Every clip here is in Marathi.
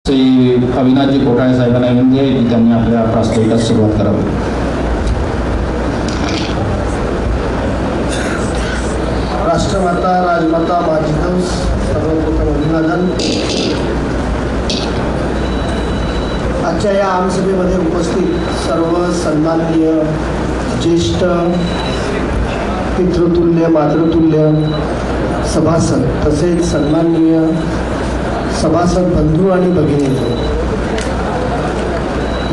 श्री अविनाशजी कोठाळे साहेबांना विनंती आहे की त्यांनी आपल्या प्रास्ताविकास सुरुवात करावी. राष्ट्रमाता राजमाता माझी सर्वप्रथम अभिवादन. आजच्या या आमसभेमध्ये उपस्थित सर्व सन्माननीय ज्येष्ठ पितृतुल्य मातृतुल्य सभासद तसेच सन्माननीय सभासद बंधू आणि भगिनी,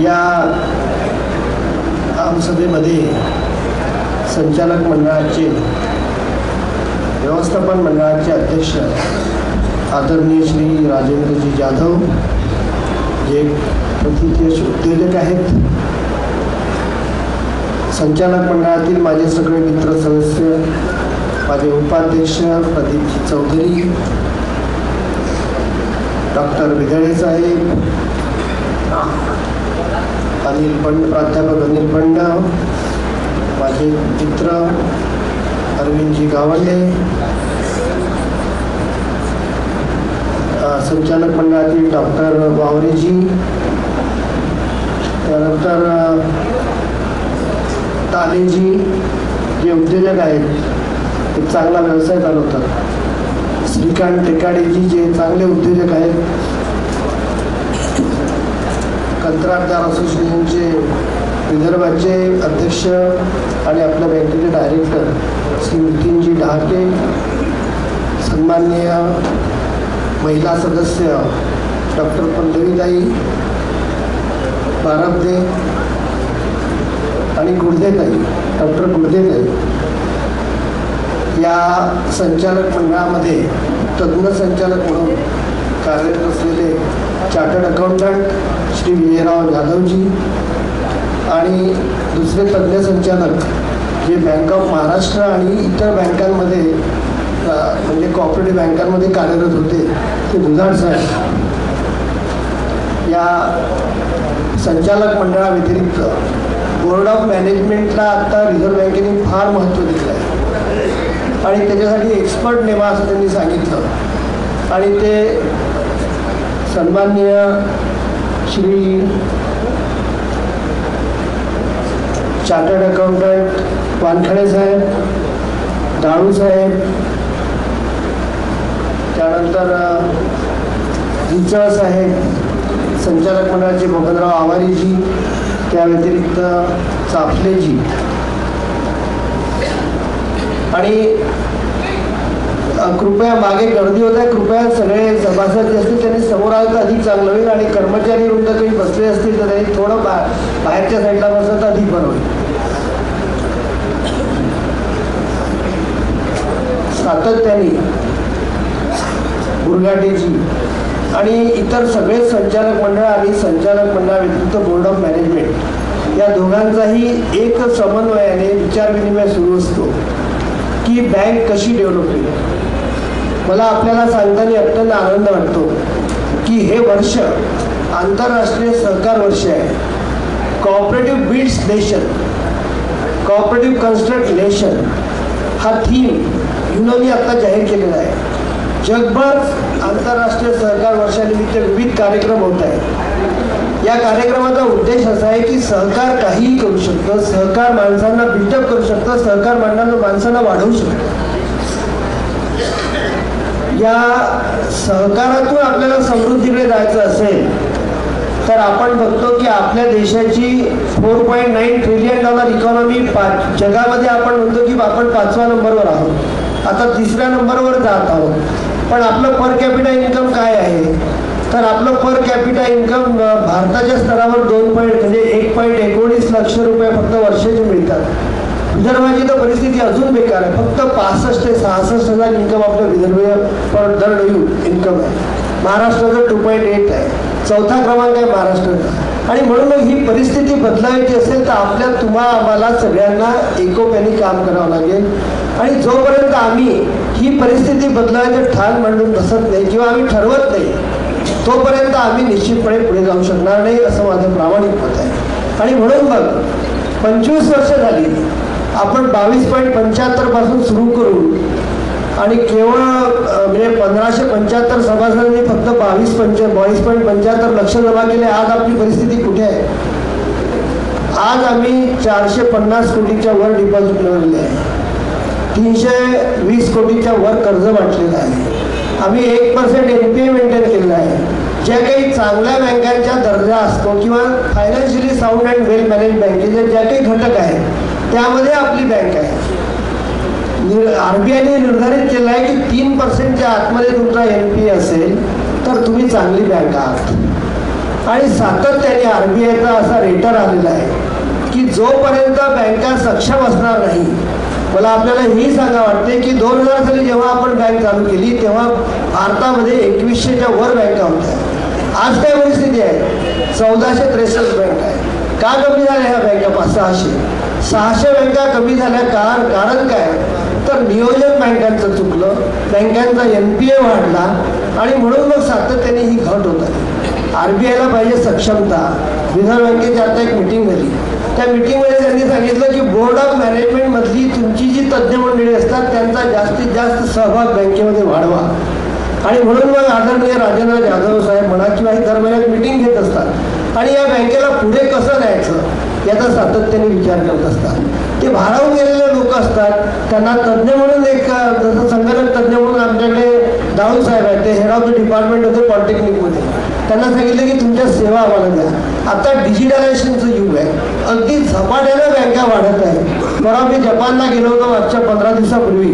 या आमसभेमध्ये संचालक मंडळाचे व्यवस्थापन मंडळाचे अध्यक्ष आदरणीय श्री राजेंद्रजी जाधव, जे प्रथितयश उद्योजक आहेत, संचालक मंडळातील माझे सगळे मित्र सदस्य, माझे उपाध्यक्ष प्रदीपजी चौधरी, डॉक्टर विदळे साहेब, प्राध्यापक अनिल पंड, माझे मित्र अरविंदजी गावंडे, संचालक मंडळातील डॉक्टर वावरेजी, त्यानंतर तालेजी, जे उद्योजक आहेत, एक चांगला व्यवसाय चालवतात, श्रीकांत टेकाडेजी, जे चांगले उद्योजक आहेत, कंत्राटदार असोसिएशनचे विदर्भाचे अध्यक्ष आणि आपल्या बँकेचे डायरेक्टर श्री नितीनजी डहाके, सन्माननीय महिला सदस्य डॉक्टर पल्लवीताई बारबदे आणि गुडदेताई, डॉक्टर गुडदेताई, या संचालक मंडळामध्ये तज्ज्ञ संचालक म्हणून कार्यरत असलेले चार्टर्ड अकाउंटंट श्री विजयराव जाधवजी आणि दुसरे तज्ज्ञ संचालक जे बँक ऑफ महाराष्ट्र आणि इतर बँकांमध्ये म्हणजे कॉपरेटिव्ह बँकांमध्ये कार्यरत होते ते दुधाड साहेब. या संचालक मंडळाव्यतिरिक्त बोर्ड ऑफ मॅनेजमेंटला आता रिझर्व्ह बँकेने फार महत्त्व दिलं आहे आणि त्याच्यासाठी एक्सपर्ट नेमा असं त्यांनी सांगितलं आणि ते सन्माननीय श्री चार्टर्ड अकाउंटंट वानखडे साहेब, दाळू साहेब, त्यानंतर रिचळ साहेब, संचालक मंडळाचे मोहनराव आवारीजी, त्या व्यतिरिक्त चाफलेजी आणि कृपया मागे गर्दी होत आहे, कृपया सगळे सभासद जे असतील त्यांनी समोर आलं तर अधिक चांगलं होईल आणि कर्मचारी वृंद काही बसले असतील तर त्यांनी थोडं बाहेरच्या साईडला बसलं तर अधिक बरं होईल. सातत्याने गुरगाटेजी आणि इतर सगळे संचालक मंडळ आणि संचालक मंडळाव्यतिरिक्त बोर्ड ऑफ मॅनेजमेंट या दोघांचाही एक समन्वयाने विचारविनिमय सुरू असतो की बँक कशी डेव्हलप होईल. मला आपल्याला सांगताना अत्यंत आनंद वाटतो की हे वर्ष आंतरराष्ट्रीय सहकार वर्ष आहे. Cooperative builds nation, cooperative construct nation हा थीम युनोनी आता जाहीर केलेला आहे. जगभर आंतरराष्ट्रीय सहकार वर्षानिमित्त विविध कार्यक्रम होत आहेत. या कार्यक्रमाचा उद्देश असा आहे की सहकार काहीही करू शकतं, सहकार माणसांना बिल्डअप करू शकतं, सहकार माणसांना वाढवू शकतं. या सहकारातून आपल्याला समृद्धीकडे जायचं असेल तर आपण बघतो की आपल्या देशाची $4.9 ट्रिलियन इकॉनॉमी जगामध्ये आपण म्हणतो की आपण 5व्या नंबरवर आहोत, आता 3ऱ्या नंबरवर जात आहोत. पण आपलं पर कॅपिटा इन्कम काय आहे तर आपलं पर कॅपिटा इन्कम भारताच्या स्तरावर 1.19 लक्ष रुपये फक्त वर्षाचे मिळतात. विदर्भाची तर परिस्थिती अजून बेकार आहे, फक्त 65 ते 66 हजार इन्कम आपलं विदर्भीय पर दर इन्कम आहे. महाराष्ट्राचं 2.8 आहे, 4था क्रमांक आहे महाराष्ट्राचा. आणि म्हणून मग ही परिस्थिती बदलायची असेल तर आपल्या आम्हाला सगळ्यांना एकोप्याने काम करावं लागेल आणि जोपर्यंत आम्ही ही परिस्थिती बदलायचं ठाण मांडून बसत नाही किंवा आम्ही ठरवत नाही तोपर्यंत आम्ही निश्चितपणे पुढे जाऊ शकणार नाही असं माझं प्रामाणिक मत आहे. आणि म्हणून मग 25 वर्ष झाली आपण 22.75 पासून सुरू करून आणि केवळ म्हणजे 1575 सभासदांनी फक्त 22.75 लक्ष जमा केले. आज आपली परिस्थिती कुठे आहे? आज आम्ही 450 कोटीच्या वर डिपॉझिट मिळवले आहे, 320 कोटीच्या वर कर्ज वाटलेलं आहे. आम्ही 1% NPA मेंटेन केलेला आहे. ज्या काही चांगल्या बँकांचा दर्जा असतो किंवा financially sound and well manage बँकेचे ज्या काही घटक आहेत त्यामध्ये आपली बँक आहे. RBIने निर्धारित केलं आहे की 3%च्या आतमध्ये तुमचा NPA असेल तर तुम्ही चांगली बँक आहात. आणि सातत्याने RBIचा असा रेटर आलेला आहे की जोपर्यंत बँका सक्षम असणार नाही. मला आपल्याला हेही सांगा वाटते की 2000 साली जेव्हा आपण बँक चालू केली तेव्हा भारतामध्ये 2100च्या वर बँका होत्या. आज काय परिस्थिती आहे? 1463 बँक आहे. का कमी झाल्या ह्या बँका? 600 बँका कमी झाल्या. कारण काय? तर नियोजन बँकांचं चुकलं, बँकांचा NPA वाढला आणि म्हणून मग सातत्याने ही घट होत आहे. RBIला पाहिजे सक्षमता. रिझर्व्ह बँकेची आता एक मिटिंग झाली. त्या मिटिंगमध्ये त्यांनी सांगितलं की बोर्ड ऑफ मॅनेजमेंटमधली तुमची जी तज्ज्ञ मंडळी असतात त्यांचा जास्तीत जास्त सहभाग बँकेमध्ये वाढवा. आणि म्हणून मग आदरणीय राजेंद्र जाधव साहेब म्हणा किंवा हे दर महिन्यात मिटिंग घेत असतात आणि या बँकेला पुढे कसं न्यायचं याचा सातत्याने विचार करत असतात. ते भारावून गेलेले लोक असतात. त्यांना तज्ज्ञ म्हणून एक जसं संगणक तज्ज्ञ म्हणून आमच्याकडे दाऊद साहेब आहेत, ते हेड ऑफ द डिपार्टमेंट होते पॉलिटेक्निकमध्ये. त्यांना सांगितलं की तुमच्या सेवा आम्हाला द्या. आता डिजिटलायझेशनचं युग आहे. अगदी झपाट्यानं बँका वाढत आहे. परवा मी जपानला गेलो होतो मागच्या 15 दिवसापूर्वी.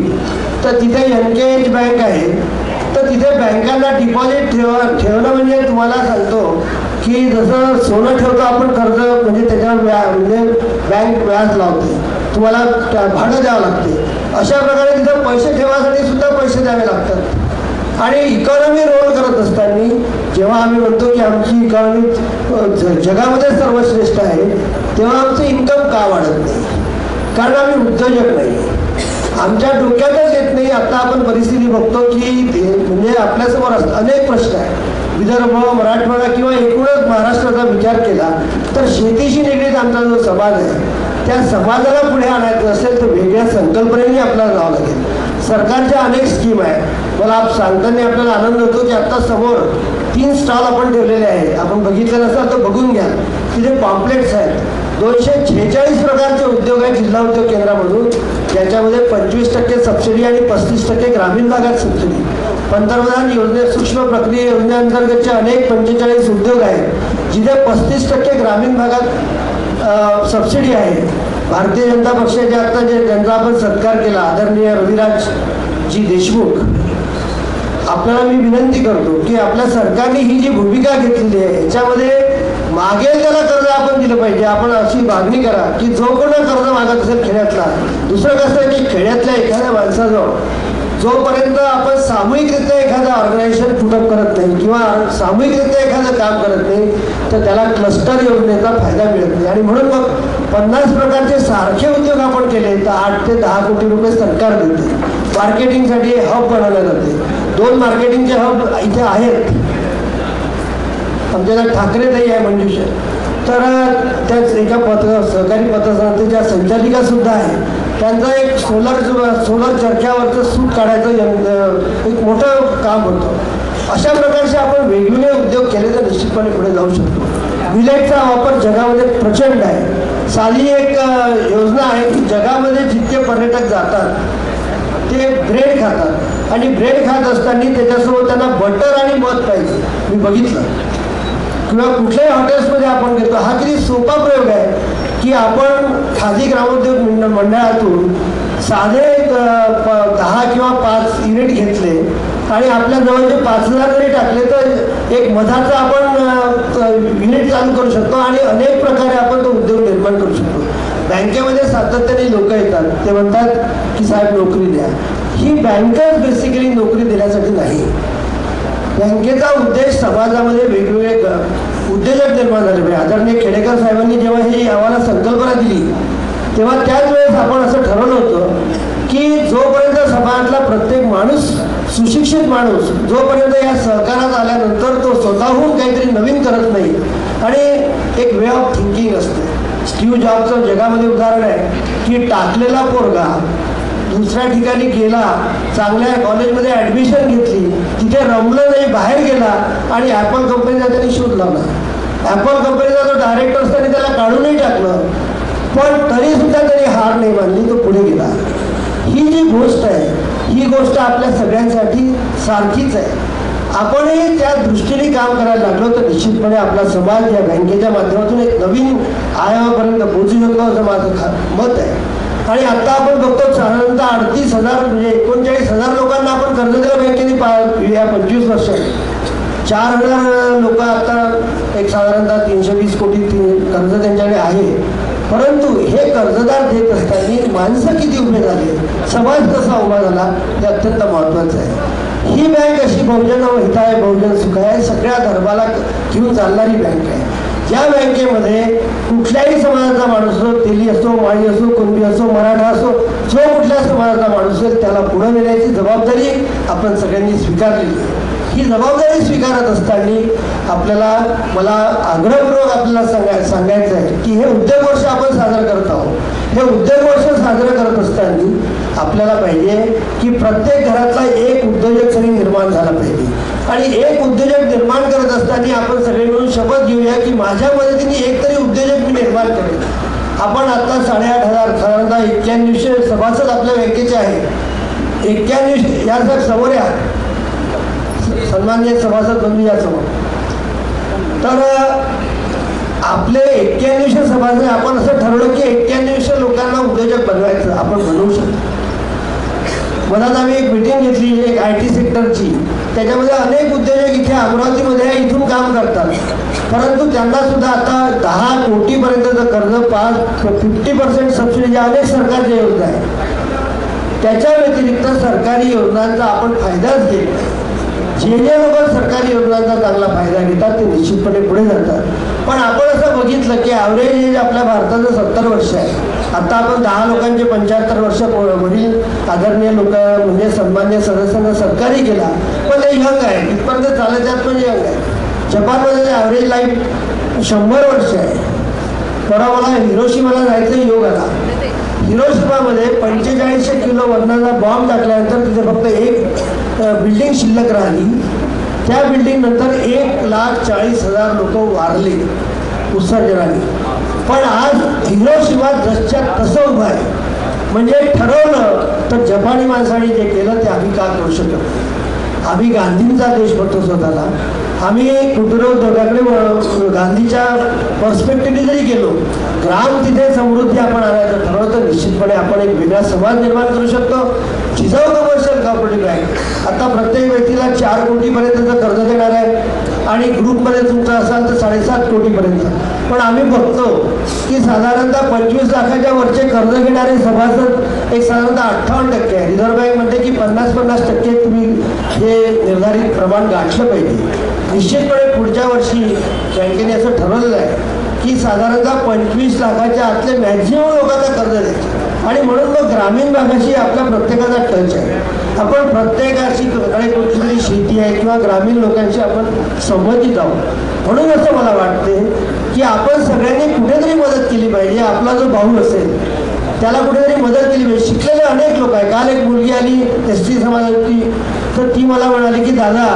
तर तिथे NKH बँक आहे. तर तिथे बँकांना डिपॉझिट ठेवणं म्हणजे तुम्हाला सांगतो की जसं सोनं ठेवतो आपण कर्ज म्हणजे त्याच्यावर म्हणजे बँक व्याज लावते, तुम्हाला भाडं द्यावं लागते. अशा प्रकारे तिथं पैसे ठेवासाठी सुद्धा पैसे द्यावे लागतात. आणि इकॉनॉमी रोल करत असताना जेव्हा आम्ही म्हणतो की आमची इकॉनॉमी जगामध्ये सर्वश्रेष्ठ आहे तेव्हा आमचं इन्कम का वाढत नाही? कारण आम्ही उद्योजक नाही. आमच्या डोक्यातच येत नाही. आता आपण परिस्थिती बघतो की म्हणजे आपल्यासमोर अनेक प्रश्न आहेत. विदर्भ, मराठवाडा किंवा एकूणच महाराष्ट्राचा विचार केला तर शेतीशी निगडीत आमचा जो समाज आहे त्या समाजाला पुढे आणायचं असेल तर वेगळ्या संकल्पनेने आपल्याला जावं लागेल. सरकारच्या अनेक स्कीम आहेत. मला सांगताना आपल्याला आनंद होतो की आत्ता समोर 3 स्टॉल आपण ठेवलेले आहेत. आपण बघितले नसाल तर बघून घ्या. तिथे पॉम्पलेट्स आहेत. 246 प्रकारचे उद्योग आहेत जिल्हा उद्योग केंद्रामधून. ज्याच्यामध्ये 25% सबसिडी आणि 35% ग्रामीण भागात सबसिडी. पंतप्रधान योजने सूक्ष्म प्रक्रिया योजनेअंतर्गतचे अनेक 45 उद्योग आहेत जिथे 35% ग्रामीण भागात सबसिडी आहे. भारतीय जनता पक्षाचे आता ज्यांचा आपण सत्कार केला आदरणीय रविराजजी देशमुख, आपल्याला मी विनंती करतो की आपल्या सरकारने ही जी भूमिका घेतलेली आहे याच्यामध्ये मागेल त्याला कर्ज आपण दिलं पाहिजे. आपण अशी मागणी करा की जो कोणा कर्ज मागत असेल खेड्यातला. दुसरं कसं आहे की खेड्यातल्या एखाद्या माणसाजवळ जोपर्यंत आपण सामूहिकरित्या एखादं ऑर्गनायझेशन पुटअप करत नाही किंवा सामूहिकरित्या एखादं काम करत नाही तर त्याला क्लस्टर योजनेचा फायदा मिळत नाही. आणि म्हणून मग 50 प्रकारचे सारखे उद्योग आपण केले तर 8 ते 10 कोटी रुपये सरकार देते. मार्केटिंगसाठी हब बनवले जाते. 2 मार्केटिंगचे हब इथे आहेत. आमच्याकडे ठाकरेताई आहे मंजुषा, तर त्याच एका सहकारी पतसंस्थेच्या संचालिका सुद्धा आहे. त्यांचा एक सोलर चरख्यावरचं सूत काढायचं एक मोठं काम होतं. अशा प्रकारचे आपण वेगवेगळे उद्योग केले तर निश्चितपणे पुढे जाऊ शकतो. मिलेटचा वापर जगामध्ये प्रचंड आहे. साली एक योजना आहे की जगामध्ये जितके पर्यटक जातात ते ब्रेड खातात आणि ब्रेड खात असताना त्याच्यासोबत त्यांना बटर आणि मध पाहिजे. मी बघितलं किंवा कुठल्याही हॉटेल्समध्ये आपण घेतो. हा किती सोपा प्रयोग आहे की आपण खादी ग्रामोद्योग मंडळातून साधे 10 किंवा 5 युनिट घेतले आणि आपल्या जवळचे 5000 जरी टाकले तर एक मधाचं आपण युनिट चालू करू शकतो आणि अनेक प्रकारे आपण तो उद्योग निर्माण करू शकतो. बँकेमध्ये सातत्याने लोक येतात, ते म्हणतात की साहेब नोकरी द्या. ही बँकच बेसिकली नोकरी देण्यासाठी नाही. बँकेचा उद्देश समाजामध्ये वेगवेगळे उद्योजक निर्माण झाले पाहिजे. आदरणीय खेडेकर साहेबांनी जेव्हा ही आम्हाला संकल्पना दिली तेव्हा त्याच वेळेस आपण असं ठरवलं होतं की जोपर्यंत समाजातला प्रत्येक माणूस सुशिक्षित माणूस जोपर्यंत या सहकारात आल्यानंतर तो स्वतःहून काहीतरी नवीन करत नाही आणि एक वे ऑफ थिंकिंग असते. स्टीव्ह जॉबचं जगामध्ये उदाहरण आहे की टाकलेला पोरगा दुसऱ्या ठिकाणी गेला, चांगल्या कॉलेजमध्ये ॲडमिशन घेतली, तिथे रमलं नाही, बाहेर गेला आणि ॲपल कंपनीचा त्यांनी शोध लावला. ॲपल कंपनीचा जो डायरेक्टर असताना त्याला काढूनही टाकलं, पण तरीसुद्धा त्यांनी हार नाही मानली, तो पुढे गेला. ही जी गोष्ट आहे, ही गोष्ट आपल्या सगळ्यांसाठी सारखीच आहे. आपणही त्या दृष्टीने काम करायला लागलो तर निश्चितपणे आपला समाज या बँकेच्या माध्यमातून एक नवीन आयामापर्यंत पोहोचू शकतो असं माझं मत आहे. आणि आता आपण बघतो साधारणतः 38,000 म्हणजे 39,000 लोकांना आपण कर्ज दिलं बँकेने या 25 वर्षात. 4,000 लोक आता एक साधारणतः 320 कोटी कर्ज त्यांच्याकडे आहे. परंतु हे कर्जदार देत असताना माणसं किती उभे झाले, समाज कसा उभा झाला हे अत्यंत महत्त्वाचं आहे. ही बँक अशी बहुजन हिताय बहुजन सुखाय सगळ्या धर्माला घेऊन चालणारी बँक आहे. या बँकेमध्ये कुठल्याही समाजाचा माणूस असो, तेली असो, माळी असो, कुणबी असो, मराठा असो, जो कुठल्या समाजाचा माणूस असेल त्याला पुढे नेण्याची जबाबदारी आपण सगळ्यांनी स्वीकारलेली आहे. ही जबाबदारी स्वीकारत असताना मला आग्रहपूर्वक आपल्याला सांगायचं आहे की हे उद्योग वर्ष आपण साजरं करत आहोत. हे उद्योग वर्ष साजरं करत असताना आपल्याला पाहिजे की प्रत्येक घरातला एक उद्योजक तरी निर्माण झाला पाहिजे. आणि एक उद्योजक निर्माण करत असताना आपण सगळे मिळून शपथ घेऊया की माझ्या मदतीने एक तरी उद्योजक मी निर्माण करेन. आपण आता 8,500 साधारणतः 9100 सभासद आपल्या बँकेचे आहेत. 91 या समोर या सन्माननीय सभासद बंधू या समोर. तर आपले 9100 सभासद आपण असं ठरवलं की 9100 लोकांना उद्योजक बनवायचं, आपण बनवू शकतो. मधात आम्ही एक मीटिंग घेतली एक IT सेक्टरची. त्याच्यामध्ये अनेक उद्योजक इथे अमरावतीमध्ये इथून काम करतात, परंतु त्यांना सुद्धा आता 10 कोटीपर्यंतचं कर्ज 50% सबसिडी ज्या अनेक सरकारच्या योजना आहेत त्याच्या व्यतिरिक्त सरकारी योजनांचा आपण फायदाच घेत नाही. जे लोक सरकारी योजनांचा चांगला फायदा घेतात ते निश्चितपणे पुढे जातात. पण आपण असं बघितलं की ॲव्हरेज एज आपल्या भारताचं 70 वर्ष आहे. आता आपण 10 लोकांचे 75 वर्ष वरील आदरणीय लोक म्हणजे सन्मान्य सदस्यांना सरकारी केला, पण ते यंग आहे, इथपर्यंत चालत पण यंग आहे. जपानमध्ये ॲव्हरेज लाईफ 100 वर्ष आहे. परवा मला हिरोशिमाला जायचं योग आला. हिरोशिमामध्ये 45 किलो वजनाचा बॉम्ब टाकल्यानंतर तिथे फक्त एक बिल्डिंग शिल्लक राहिली. त्या बिल्डिंग नंतर 1,40,000 लोक वारले उत्सर्जनाने. पण आज हिरोशिमा जसच्या तसं उभं आहे. म्हणजे ठरवलं तर जपानी माणसाने जे केलं ते आम्ही का करू शकत नाही. आम्ही गांधींचा देश म्हणतो स्वतःला. आम्ही कुटीरोद्योगाकडे गांधीच्या पर्स्पेक्टिव्हने जरी गेलो, ग्राम तिथे समृद्धी आपण आणायचं ठरवलं तर निश्चितपणे आपण एक वेगळा समाज निर्माण करू शकतो. जिजाऊ कमर्शियल कोऑपरेटिव्ह बँक आता प्रत्येक व्यक्तीला 4 कोटीपर्यंतचं कर्ज देणार आहे आणि ग्रुपमध्ये तुमचं असाल तर 7.5 कोटीपर्यंत. पण आम्ही बघतो की साधारणतः 25 लाखाच्या वरचे कर्ज घेणारे सभासद एक साधारणतः 58% आहे. रिझर्व्ह बँक म्हणते की 50% तुम्ही हे निर्धारित प्रमाण गाठलं पाहिजे. निश्चितपणे पुढच्या वर्षी बँकेने असं ठरवलेलं आहे की साधारणतः 25 लाखाच्या आतले मॅक्झिमम लोकांना कर्ज द्यायचे. आणि म्हणून मग ग्रामीण भागाशी आपल्या प्रत्येकाचा टच आहे. आपण प्रत्येकाशी कुठली शेती आहे किंवा ग्रामीण लोकांशी आपण संबंधित आहोत. म्हणून असं मला वाटते की आपण सगळ्यांनी कुठेतरी मदत केली पाहिजे. आपला जो भाऊ असेल त्याला कुठेतरी मदत केली पाहिजे. शिकलेले अनेक लोक आहे. काल एक मुलगी आली ST समाजाची, तर ती मला म्हणाली की दादा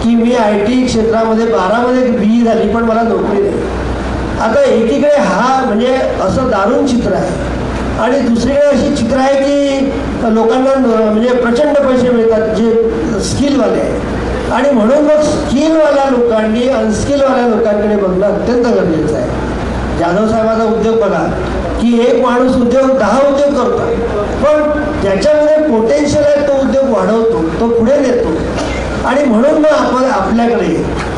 की मी IT क्षेत्रामध्ये 12मध्ये BE झाली पण मला नोकरी नाही. आता एकीकडे हा म्हणजे असं दारुण चित्र आहे आणि दुसरीकडे अशी चित्र आहे की लोकांना म्हणजे प्रचंड पैसे मिळतात जे स्किलवाले आहेत. आणि म्हणून मग स्किलवाल्या लोकांनी अनस्किलवाल्या लोकांकडे बघणं अत्यंत गरजेचं आहे. जाधव साहेबाचा उद्योग बघा की एक माणूस 10 उद्योग करतो, पण ज्याच्यामध्ये पोटेन्शियल आहे तो उद्योग वाढवतो, तो पुढे नेतो. आणि म्हणून मग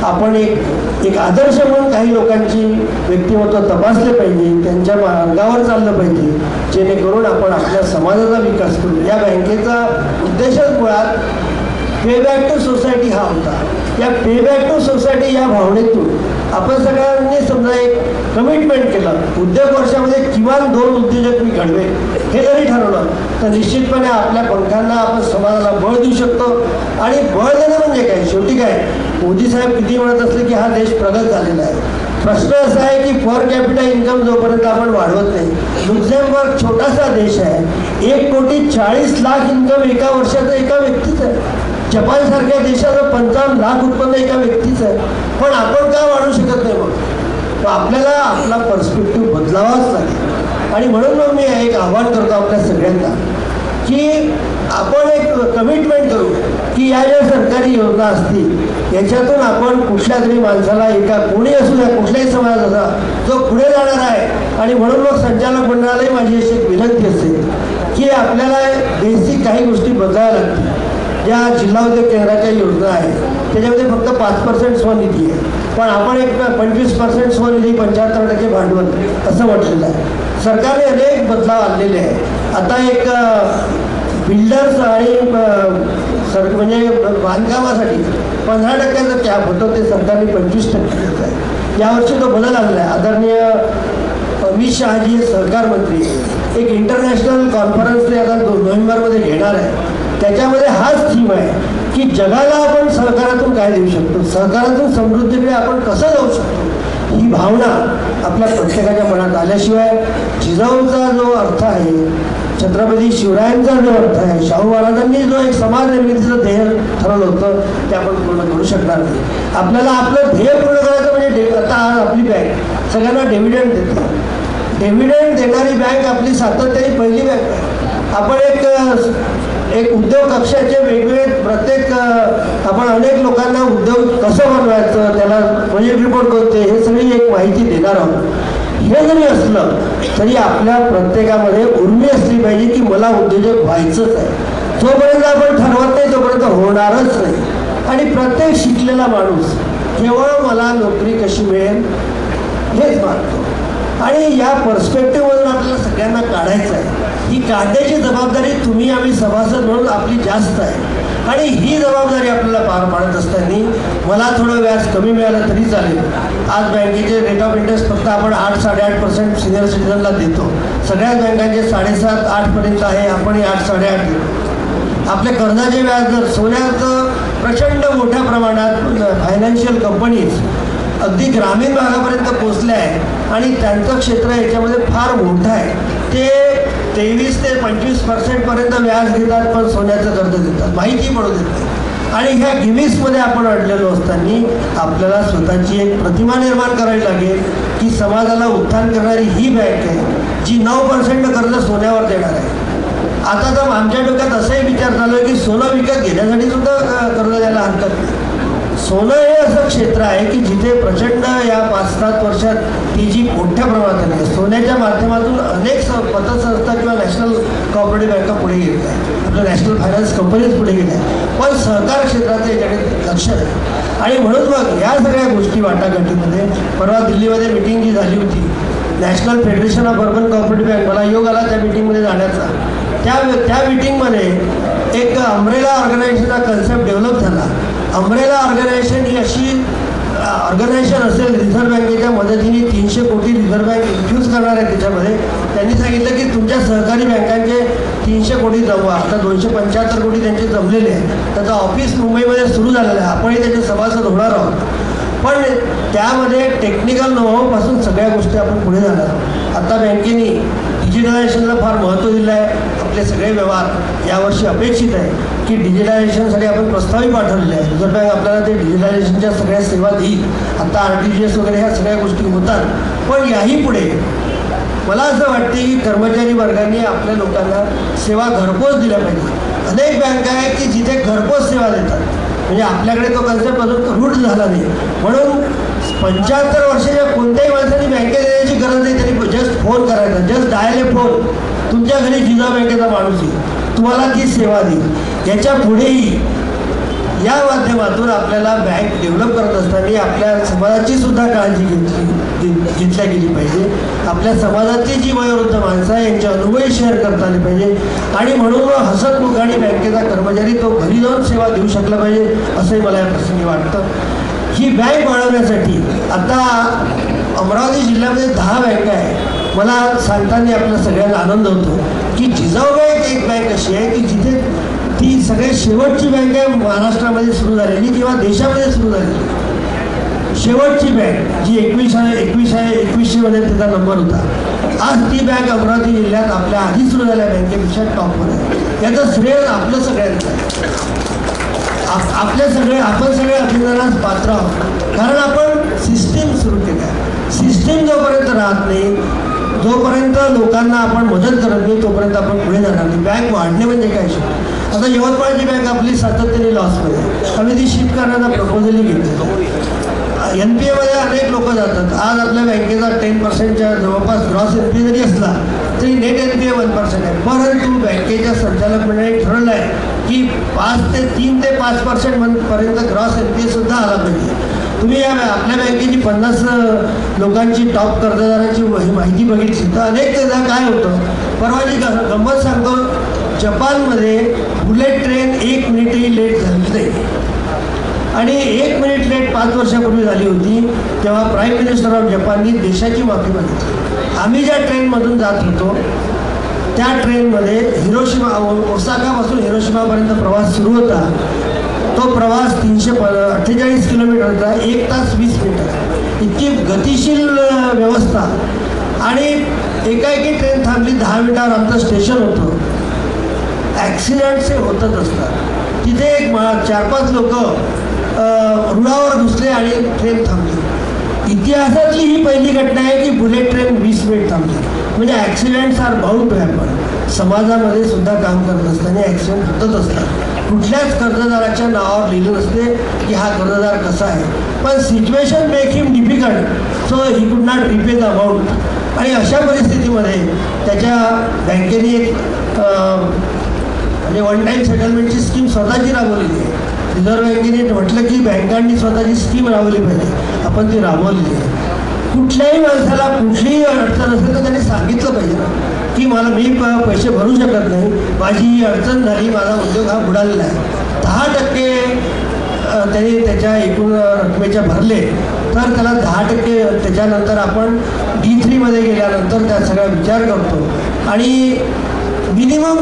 आपण एक आदर्श म्हणून काही लोकांची व्यक्तिमत्व तपासले पाहिजे, त्यांच्या मार्गावर चाललं पाहिजे, जेणेकरून आपण आपल्या समाजाचा विकास करू. या बँकेचा उद्देशच मुळात पे बॅक टू सोसायटी हा होता. या पे बॅक टू सोसायटी या भावनेतून आपण सगळ्यांनी समजा एक कमिटमेंट केलं, उद्योग वर्षामध्ये किमान 2 उद्योजक मी घडवेल हे जरी ठरवलं तर निश्चितपणे आपल्या पंखांना आपण समाजाला बळ देऊ शकतो. आणि बळ देणं म्हणजे काय, शेवटी काय मोदी साहेब किती म्हणत असले की हा देश प्रगत झालेला आहे, प्रश्न असा आहे की पर कॅपिटा इन्कम जोपर्यंत आपण वाढवत नाही, लुक्झेमबर्ग छोटासा देश आहे, 1,40,00,000 इन्कम एका वर्षाचं एका व्यक्तीचं आहे. जपानसारख्या देशाचं 55 लाख उत्पन्न एका व्यक्तीचं आहे. पण आपण का वाढू शकत नाही? मग आपल्याला आपला पर्स्पेक्टिव्ह बदलावाच लागेल. आणि म्हणून मग मी एक आव्हान करतो आपल्या सगळ्यांना की आपण एक कमिटमेंट करू की या ज्या सरकारी योजना असतील याच्यातून आपण कुठल्या तरी माणसाला, एका कोणी असू द्या, कुठल्याही समाजाचा, जो पुढे जाणार आहे. आणि म्हणून मग संचालक मंडळालाही माझी अशी एक विनंती असेल की आपल्याला बेसिक काही गोष्टी बदलाव्या लागतील. ज्या जिल्हा उद्योग केंद्राच्या योजना आहेत त्याच्यामध्ये फक्त 5% स्वनिधी आहे, पण आपण एक 25% स्वनिधी, 75% भांडवल असं म्हटलेलं आहे. सरकारने अनेक बदलाव आणलेले आहेत. आता एक बिल्डर्स आणि म्हणजे बांधकामासाठी 15% कॅप होतं, ते सरकारने 25% केलं आहे. यावर्षी तो बदल आणला आहे. आदरणीय अमित शहाजी सहकार मंत्री एक इंटरनॅशनल कॉन्फरन्स ते आता नोव्हेंबरमध्ये घेणार आहे. त्याच्यामध्ये हाच थीम आहे की जगाला आपण सहकारातून काय देऊ शकतो, सहकारातून समृद्धीकडे आपण कसं जाऊ शकतो. ही भावना आपल्या प्रत्येकाच्या मनात आल्याशिवाय जिजाऊचा जो अर्थ आहे, छत्रपती शिवरायांचा जो अर्थ आहे, शाहू महाराजांनी जो एक समाज निर्मितीचं ध्येय ठरवलं होतं ते आपण पूर्ण करू शकणार नाही. आपल्याला आपलं ध्येय पूर्ण करायचं म्हणजे आता आपली बँक सगळ्यांना डिव्हिडंड देते. डिव्हिडंड देणारी बँक आपली सातत्याने पहिली बँक आहे. आपण एक उद्योग कक्षाचे वेगवेगळे प्रत्येक आपण अनेक लोकांना उद्योग कसं बनवायचं, त्याला प्रोजेक्ट रिपोर्ट कोणते, हे सगळी एक माहिती देणार आहोत. हे जरी असलं तरी आपल्या प्रत्येकामध्ये उर्मी असली पाहिजे की मला उद्योजक व्हायचंच आहे. जोपर्यंत आपण ठरवत नाही तोपर्यंत होणारच नाही. आणि प्रत्येक शिकलेला माणूस केवळ मला नोकरी कशी मिळेल हेच मागतो. आणि या पर्स्पेक्टिव्हमधून आपल्याला सगळ्यांना काढायचं आहे. ही काढण्याची जबाबदारी तुम्ही आम्ही सभासद म्हणून आपली जास्त आहे. आणि ही जबाबदारी आपल्याला पार पाडत असताना मला थोडं व्याज कमी मिळालं तरी चालेल. आज बँकेचे रेट ऑफ इंटरेस्ट फक्त आपण 8-8.5% सिनियर सिटीजनला देतो. सगळ्याच बँकांचे 7.5-8% आहे, आपणही 8-8.5 देतो. आपल्या कर्जाचे व्याज दर, सोन्याचं प्रचंड मोठ्या प्रमाणात फायनान्शियल कंपनीज अगदी ग्रामीण भागापर्यंत पोचल्या आहेत आणि त्यांचं क्षेत्र याच्यामध्ये फार मोठं आहे. ते 23 ते 25% पर्यंत व्याज घेतात, पण सोन्याचं कर्ज देतात, माहिती पडू देत नाही. आणि ह्या गिमिक्समध्ये आपण अडलेलो असताना आपल्याला स्वतःची एक प्रतिमा निर्माण करावी लागेल की समाजाला उत्थान करणारी ही बँक आहे जी 9% कर्ज सोन्यावर देणार आहे. आता तर आमच्या डोक्यात असाही विचार चालू आहे की सोनं विकत घेण्यासाठी सुद्धा कर्ज द्यायला हरकत नाही. सोनं हे असं क्षेत्र आहे की जिथे प्रचंड या 5-7 वर्षात तेजी मोठ्या प्रमाणात आली आहे. सोन्याच्या माध्यमातून अनेक पतसंस्था किंवा नॅशनल कॉपरेटिव्ह बँका पुढे गेल्या आहेत, आपल्या नॅशनल फायनान्स कंपनीज पुढे गेल्या आहेत, पण सहकार क्षेत्राचं याच्याकडे लक्ष आहे. आणि म्हणून मग या सगळ्या गोष्टी वाटाघाटीमध्ये परवा दिल्लीमध्ये मिटिंग जी झाली होती, national federation of urban cooperative bank, मला योग आला त्या मिटिंगमध्ये जाण्याचा. त्या मिटिंगमध्ये एक अम्ब्रेला ऑर्गनायझेशनचा कन्सेप्ट डेव्हलप झाला. अम्ब्रेला ऑर्गनायझेशन ही अशी ऑर्गनायझेशन असेल रिझर्व्ह बँकेच्या मदतीने 300 कोटी रिझर्व्ह बँक इन्फ्यूज करणार आहे त्याच्यामध्ये. त्यांनी सांगितलं की तुमच्या सहकारी बँकांचे 300 कोटी जमवा. आता 275 कोटी त्यांचे जमलेले आहेत. त्याचं ऑफिस मुंबईमध्ये सुरू झालेलं आहे, आपणही त्याचे सभासद होणार आहोत. पण त्यामध्ये टेक्निकल नोहाऊपासून सगळ्या गोष्टी आपण पुढे जाणार. आता बँकेने डिजिटलायझेशनला फार महत्त्व दिलं आहे. आपले सगळे व्यवहार यावर्षी अपेक्षित आहे की डिजिटलायझेशनसाठी आपण प्रस्तावही पाठवलेले आहे. रिझर्व्ह बँक आपल्याला ते डिजिटलायझेशनच्या सगळ्या सेवा देईल. आता RTGS वगैरे ह्या सगळ्या गोष्टी होतात. पण याही पुढे मला असं वाटते की कर्मचारी वर्गाने आपल्या लोकांना सेवा घरपोच दिल्या पाहिजे. अनेक बँका आहेत की जिथे घरपोच सेवा देतात, म्हणजे आपल्याकडे तो कन्सेप्ट अजून रूढ झाला नाही. म्हणून 75 वर्षाच्या कोणत्याही माणसाने बँकेत येण्याची गरज नाही. त्यांनी जस्ट फोन करायचा, जस्ट डायल ए फोन, तुमच्या घरी जिजाऊ बँकेचा माणूस येईल, तुम्हाला ती सेवा देईल. याच्या पुढेही या माध्यमातून आपल्याला बँक डेव्हलप करत असताना आपल्या समाजाची सुद्धा काळजी घेतल्या गेली पाहिजे. आपल्या समाजातली जी वयोवृद्ध माणसं आहे यांचे अनुभवही शेअर करता आले पाहिजे. आणि म्हणून हसतमुखाने बँकेचा कर्मचारी तो घरी जाऊन सेवा देऊ शकला पाहिजे असंही मला या प्रसंगी वाटतं. ही बँक वाढवण्यासाठी आता अमरावती जिल्ह्यामध्ये 10 बँका आहे. मला सांगताना आपल्या सगळ्यांना आनंद होतो की जिजाऊ बँक एक बँक अशी आहे की जिथे ती सगळ्यात शेवटची बँक आहे महाराष्ट्रामध्ये सुरू झालेली किंवा देशामध्ये सुरू झालेली. शेवटची बँक जी 2100 मध्ये त्याचा नंबर होता, आज ती बँक अमरावती जिल्ह्यात आपल्या आधी सुरू झालेल्या बँकेपेक्षा टॉपमध्ये आहे. याचं श्रेय आपलं सगळ्यांचं आहे. आपण सगळे अभिनंदनास पात्र आहोत, कारण आपण सिस्टीम सुरू केली आहे. सिस्टीम जोपर्यंत राहत नाही, जोपर्यंत लोकांना आपण मदत करत नाही, तोपर्यंत आपण पुढे जाणार नाही. बँक वाढणे म्हणजे काय शिकतो. आता यवतमाळची बँक आपली सातत्याने लॉसमध्ये आहे. आम्ही ती शिफ्ट करण्याचा प्रपोजलही घेतलेला. NPA मध्ये अनेक लोक जातात. आज आपल्या बँकेचा 10%च्या जवळपास ग्रॉस NPA जरी असला तरी नेट NPA 1% आहे. परंतु बँकेच्या संचालक मंडळाने ठरवलं आहे की 3 ते 5% पर्यंत ग्रॉस NPA सुद्धा आला पाहिजे. तुम्ही आपल्या बँकेची 50 लोकांची टॉप कर्जदारांची माहिती बघितली तर अनेकदा काय होतं. परवाची गंमत सांगतो, जपानमध्ये बुलेट ट्रेन 1 मिनिटही लेट झाली नाही. आणि 1 मिनिट लेट 5 वर्षापूर्वी झाली होती, तेव्हा प्राईम मिनिस्टर ऑफ जपाननी देशाची माफी मागितली. आम्ही ज्या ट्रेनमधून जात होतो त्या ट्रेनमध्ये ओसाकापासून हिरोशिमापर्यंत प्रवास सुरू होता. तो प्रवास 348 किलोमीटरचा, 1 तास 20 मिनिटं. इतकी गतिशील व्यवस्था. आणि एकाएकी ट्रेन थांबली, 10 मिनिटावर आमचं स्टेशन होतं. ॲक्सिडेंट्स हे होतच असतात. तिथे एक 4-5 लोक रुळावर घुसले आणि ट्रेन थांबली. इतिहासातली ही पहिली घटना आहे की बुलेट ट्रेन 20 मिनिट थांबली. म्हणजे accidents are bound to happen. समाजामध्ये सुद्धा काम करत असताना ॲक्सिडेंट होतच असतात. कुठल्याच कर्जदाराच्या नावावर लिहिलं नसते की हा कर्जदार कसा आहे, पण situation make him difficult, so he could not repay the amount. आणि अशा परिस्थितीमध्ये त्याच्या बँकेने एक म्हणजे 1 टाईम सेटलमेंटची स्कीम स्वतःची राबवलेली आहे. रिझर्व्ह बँकेने म्हटलं की बँकांनी स्वतःची स्कीम राबवली पाहिजे, आपण ती राबवलेली आहे. कुठल्याही माणसाला कुठलीही अडचण असेल तर त्यांनी सांगितलं पाहिजे ना की मी पैसे भरू शकत नाही, माझी ही अडचण झाली, माझा उद्योग हा बुडालेला आहे. 10% त्यांनी त्याच्या एकूण रकमेच्या भरले तर त्याला 10% त्याच्यानंतर आपण D3 मध्ये गेल्यानंतर त्या सगळा विचार करतो आणि minimum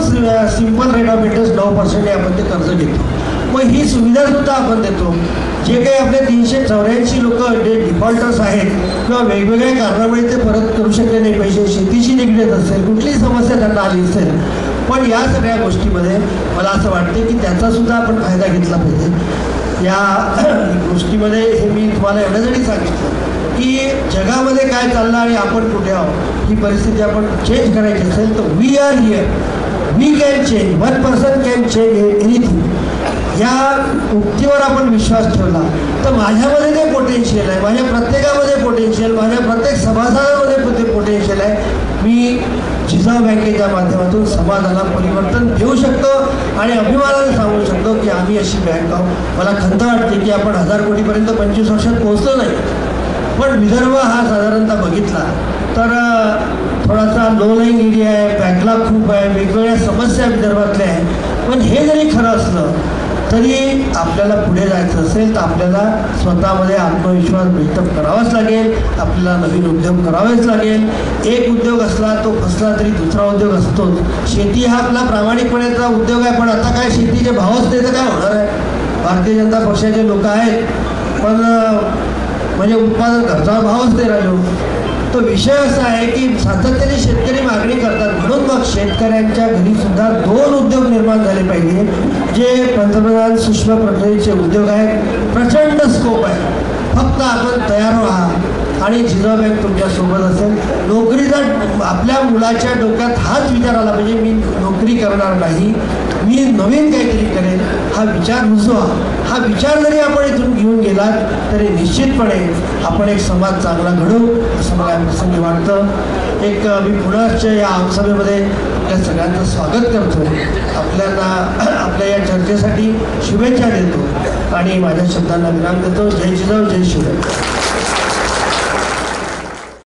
simple rate of interest 9% आपण ते कर्ज घेतो. मग ही सुविधासुद्धा आपण देतो. जे काही आपले 384 लोक जे डिफॉल्टर्स आहेत किंवा वेगवेगळ्या कारणामुळे ते परत करू शकले नाही पैसे, शेतीशी निगडीत असेल, कुठलीही समस्या त्यांना आली असेल, पण या सगळ्या गोष्टीमध्ये मला असं वाटते की त्याचासुद्धा आपण फायदा घेतला पाहिजे. या गोष्टीमध्ये हे मी तुम्हाला एवढ्यासाठी सांगितलं की जगामध्ये काय चाललं आणि आपण कुठे आहोत. ही परिस्थिती आपण चेंज करायची असेल तर we are here, we can change, 1% can change anything. या उक्तीवर आपण विश्वास ठेवला तर माझ्यामध्ये ते पोटेन्शियल आहे, माझ्या प्रत्येकामध्ये पोटेन्शियल, माझ्या प्रत्येक सभासदामध्ये ते पोटेन्शियल आहे. मी जिजाऊ बँकेच्या माध्यमातून समाजाला परिवर्तन देऊ शकतो आणि अभिमानाने सांगू शकतो की आम्ही अशी बँक आहोत. मला खंत वाटते की आपण 1000 कोटीपर्यंत 25 वर्षात पोहोचलो नाही, पण विदर्भ हा साधारणतः बघितला तर थोडासा लो लाईंग एरिया आहे, बॅकलॉग खूप आहे, वेगवेगळ्या समस्या विदर्भातल्या आहेत. पण हे जरी खरं असलं तरी आपल्याला पुढे जायचं असेल तर आपल्याला स्वतःमध्ये आत्मविश्वास बिल्टअप करावाच लागेल. आपल्याला नवीन उद्योग करावेच लागेल. एक उद्योग असला तो फसला तरी दुसरा उद्योग असतोच. शेती हा आपला प्रामाणिकपणेचा उद्योग आहे, पण आता काय शेतीचे भावच नाही तर काय होणार आहे. भारतीय जनता पक्षाचे लोक आहेत पण म्हणजे उत्पादन खर्चावर भावच नाही राहिलो. तो विषय असा आहे की सातत्याने शेतकरी मागणी करतात, म्हणून मग शेतकऱ्यांच्या घरी सुद्धा 2 उद्योग निर्माण झाले पाहिजे. जे पंतप्रधान सूक्ष्म प्रक्रियेचे उद्योग आहेत, प्रचंड स्कोप आहे. फक्त आपण तयार व्हा आणि जिजाऊ बँक तुमच्यासोबत असेल. नोकरीचा आपल्या मुलाच्या डोक्यात हाच विचार आला पाहिजे, मी नोकरी करणार नाही, मी नवीन काहीतरी करेन, हा विचार रुजवा. हा विचार जरी आपण इथून घेऊन गेलात तरी निश्चितपणे आपण एक समाज चांगला घडवू असं मला प्रसंगी वाटतं. मी पुनश्च या आमसभेमध्ये आपल्या सगळ्यांचं स्वागत करतो. आपल्या या चर्चेसाठी शुभेच्छा देतो आणि माझ्या शब्दांना विराम देतो. जय जिजाऊ, जय शिवराय.